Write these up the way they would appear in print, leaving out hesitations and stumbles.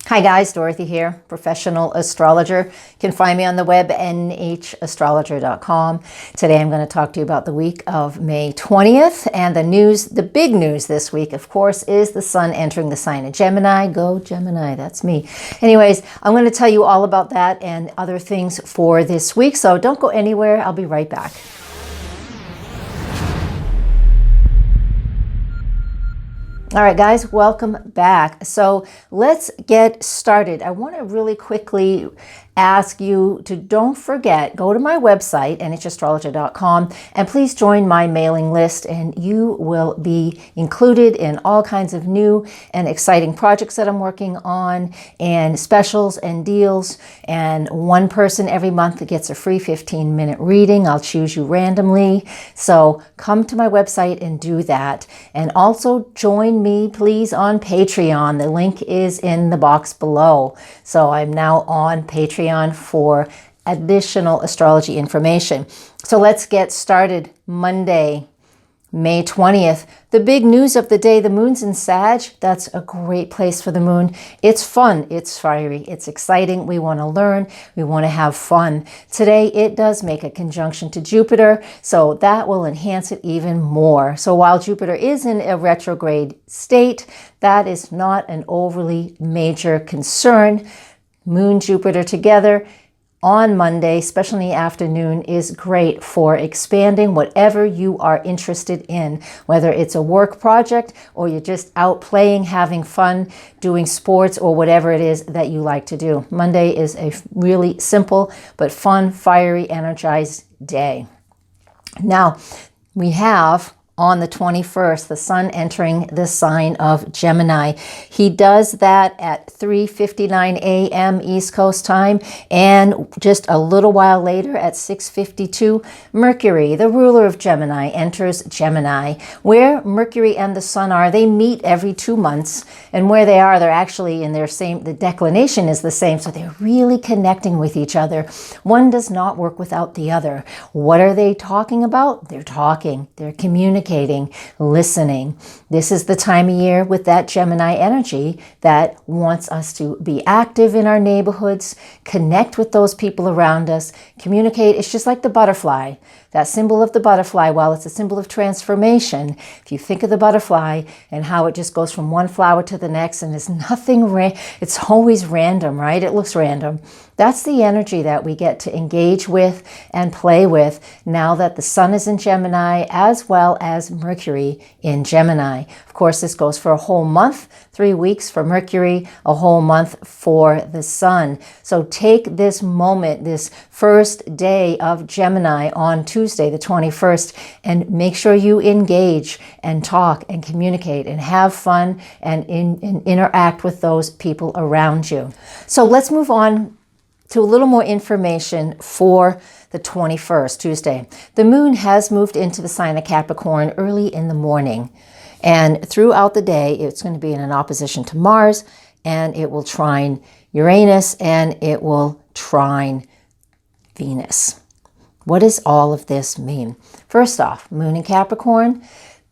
Hi guys, Dorothy here, Professional Astrologer. You can find me on the web, nhastrologer.com. Today I'm going to talk to you about the week of May 20th. And the big news this week, of course, is the sun entering the sign of Gemini. Go Gemini, that's me. Anyways, I'm going to tell you all about that and other things for this week. So don't go anywhere. I'll be right back. All right, guys, welcome back. So let's get started. I want to really quickly ask you to don't forget, go to my website, nhastrologer.com, and please join my mailing list, and you will be included in all kinds of new and exciting projects that I'm working on, and specials and deals. And one person every month gets a free 15-minute reading. I'll choose you randomly. So come to my website and do that. And also join me, please, on Patreon. The link is in the box below. So I'm now on Patreon for additional astrology information. So let's get started. Monday, May 20th. The big news of the day, the moon's in Sag. That's a great place for the moon. It's fun, it's fiery, it's exciting. We want to learn, we want to have fun. Today, it does make a conjunction to Jupiter, so that will enhance it even more. So while Jupiter is in a retrograde state, that is not an overly major concern. Moon, Jupiter together on Monday, especially in the afternoon, is great for expanding whatever you are interested in, whether it's a work project or you're just out playing, having fun, doing sports, or whatever it is that you like to do. Monday is a really simple but fun, fiery, energized day. Now, we have on the 21st, the sun entering the sign of Gemini. He does that at 3:59 a.m. East Coast time, and just a little while later at 6:52, Mercury, the ruler of Gemini, enters Gemini. Where Mercury and the sun are, they meet every 2 months, and where they are, they're actually in their same, the declination is the same, so they're really connecting with each other. One does not work without the other. What are they talking about? They're talking, they're communicating, listening. This is the time of year with that Gemini energy that wants us to be active in our neighborhoods, connect with those people around us, communicate. It's just like the butterfly. That symbol of the butterfly, while it's a symbol of transformation, if you think of the butterfly and how it just goes from one flower to the next and there's nothing, it's always random, right? It looks random. That's the energy that we get to engage with and play with now that the sun is in Gemini, as well as Mercury in Gemini. Of course, this goes for a whole month, 3 weeks for Mercury, a whole month for the sun. So take this moment, this first day of Gemini on Tuesday, the 21st, and make sure you engage and talk and communicate and have fun and interact with those people around you. So let's move on to a little more information for the 21st, Tuesday. The moon has moved into the sign of Capricorn early in the morning. And throughout the day, it's going to be in an opposition to Mars, and it will trine Uranus, and it will trine Venus. What does all of this mean? First off, moon in Capricorn,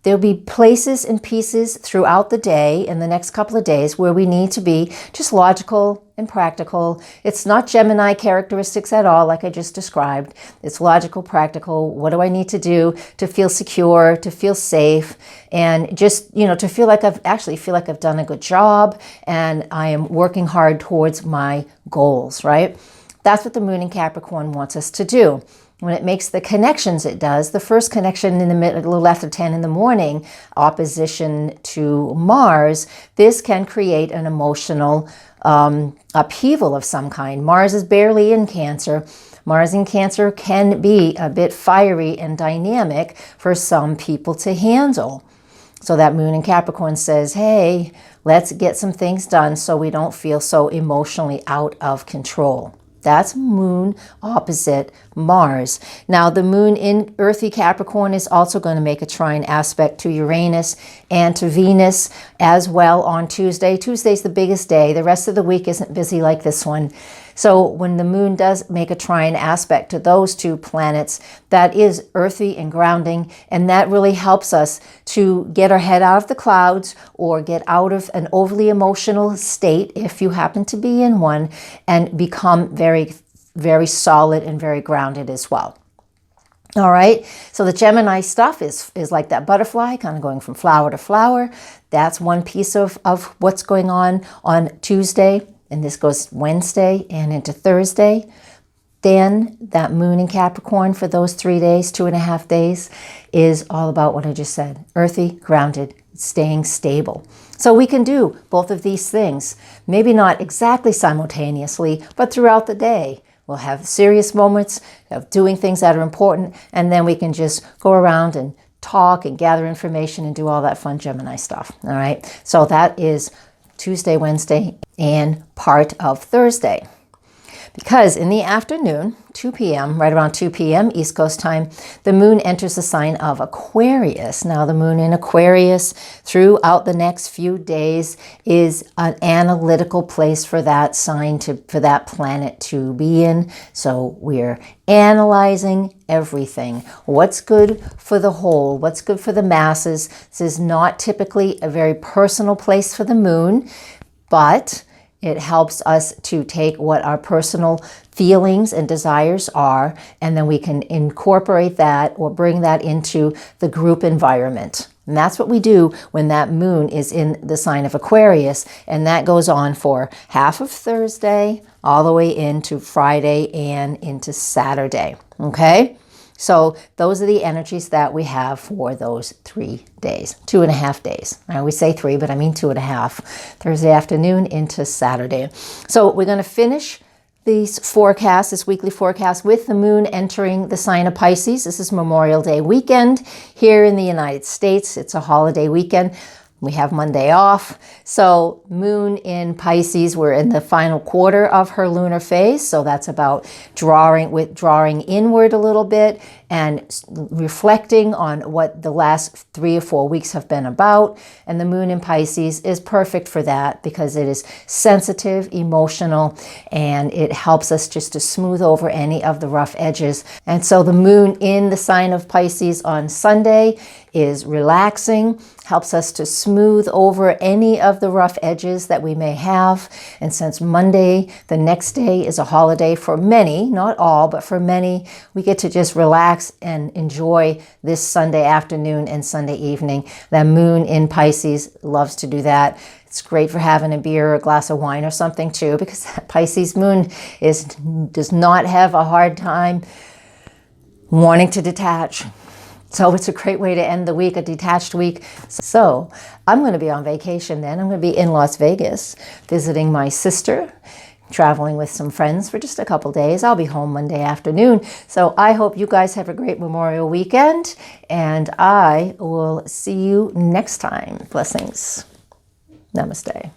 there'll be places and pieces throughout the day, in the next couple of days, where we need to be just logical and practical. It's not Gemini characteristics at all, like I just described. It's logical, practical. What do I need to do to feel secure, to feel safe, and just, to feel like I've done a good job and I am working hard towards my goals, right? That's what the moon in Capricorn wants us to do. When it makes the connections it does, the first connection in the middle, a little after 10 in the morning, opposition to Mars, this can create an emotional upheaval of some kind. Mars is barely in Cancer. Mars in Cancer can be a bit fiery and dynamic for some people to handle. So that moon in Capricorn says, hey, let's get some things done so we don't feel so emotionally out of control. That's moon opposite Mars. Now, the moon in earthy Capricorn is also going to make a trine aspect to Uranus and to Venus as well on Tuesday. Tuesday's the biggest day. The rest of the week isn't busy like this one. So when the moon does make a trine aspect to those two planets, that is earthy and grounding, and that really helps us to get our head out of the clouds or get out of an overly emotional state, if you happen to be in one, and become very, very solid and very grounded as well. All right, so the Gemini stuff is like that butterfly, kind of going from flower to flower. That's one piece of what's going on Tuesday, and this goes Wednesday and into Thursday. Then that moon in Capricorn for those 3 days, 2.5 days, is all about what I just said, earthy, grounded, staying stable. So we can do both of these things, maybe not exactly simultaneously, but throughout the day. We'll have serious moments of doing things that are important, and then we can just go around and talk and gather information and do all that fun Gemini stuff. All right. So that is Tuesday, Wednesday, and part of Thursday. Because in the afternoon, 2 p.m., right around 2 p.m. East Coast time, the moon enters the sign of Aquarius. Now, the moon in Aquarius throughout the next few days is an analytical place for that sign for that planet to be in. So we're analyzing everything. What's good for the whole? What's good for the masses? This is not typically a very personal place for the moon, but it helps us to take what our personal feelings and desires are, and then we can incorporate that or bring that into the group environment. And that's what we do when that moon is in the sign of Aquarius, and that goes on for half of Thursday all the way into Friday and into Saturday. Okay? So those are the energies that we have for those 3 days, 2.5 days. I always say 3, but I mean 2.5. Thursday afternoon into Saturday. So we're going to finish these forecasts, this weekly forecast, with the moon entering the sign of Pisces. This is Memorial Day weekend here in the United States. It's a holiday weekend. We have Monday off. So moon in Pisces, we're in the final quarter of her lunar phase. So that's about drawing inward a little bit and reflecting on what the last 3 or 4 weeks have been about. And the moon in Pisces is perfect for that because it is sensitive, emotional, and it helps us just to smooth over any of the rough edges. And so the moon in the sign of Pisces on Sunday is relaxing, helps us to smooth over any of the rough edges that we may have. And since Monday, the next day, is a holiday for many, not all, but for many, we get to just relax and enjoy this Sunday afternoon and Sunday evening. The moon in Pisces loves to do that. It's great for having a beer or a glass of wine or something too, because that Pisces moon does not have a hard time wanting to detach. So it's a great way to end the week, a detached week. So I'm going to be on vacation then. I'm going to be in Las Vegas visiting my sister, traveling with some friends for just a couple days. I'll be home Monday afternoon. So I hope you guys have a great Memorial weekend, and I will see you next time. Blessings. Namaste.